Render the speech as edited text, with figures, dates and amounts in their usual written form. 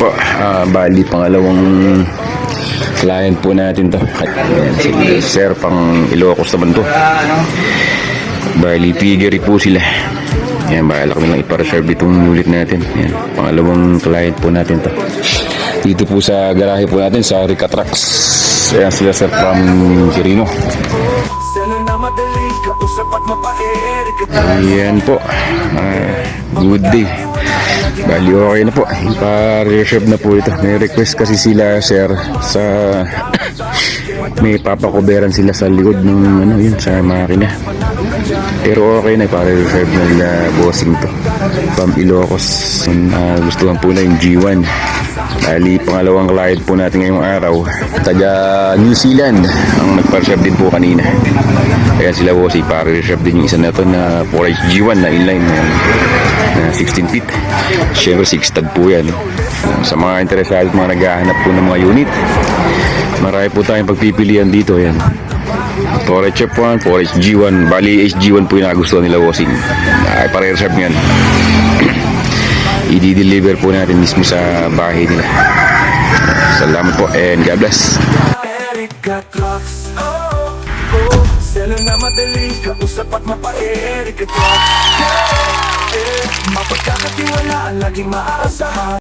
po, bali pangalawang client po natin to. Ayan, si Sir pang Ilocos naman to. Bali piggery po sila. Ayan, bahala kami lang ipa-reserve itong unit natin. Ayan, pangalawang client po natin to. Dito po sa garahe po natin sa Rica Trucks. Ayan sila Sir from Quirino. Ayan po, good day. Bali okay na po, ipa-reserve na po ito. May request kasi sila Sir sa may papakuberan sila sa likod ng ano yun sa makina. Pero okay na, ipa-reserve na nila bossing to from Ilocos. Gustuhan po na yung G1. Bali pangalawang client po natin ngayong araw, taga New Zealand ang nagpa-reserve din po kanina. Kaya sila po ipa-reserve din yung isa na to na 4H G1 na inline na 16 feet. Siyempre 6 tag po yan. Sa mga interesado at mga naghahanap po ng mga unit, marami po tayong pagpipilian dito. Yan, 4H F1, 4H G1. Bali HG1 po yung nagustuhan nila bossing. Ay pare-reserve yan. I-deliver po natin mismo sa bahay nila. Salamat po and God bless. Selo na madali, kausap at mapa-Erica Trucks. Mapagkakatiwalaan, laging maaasahan.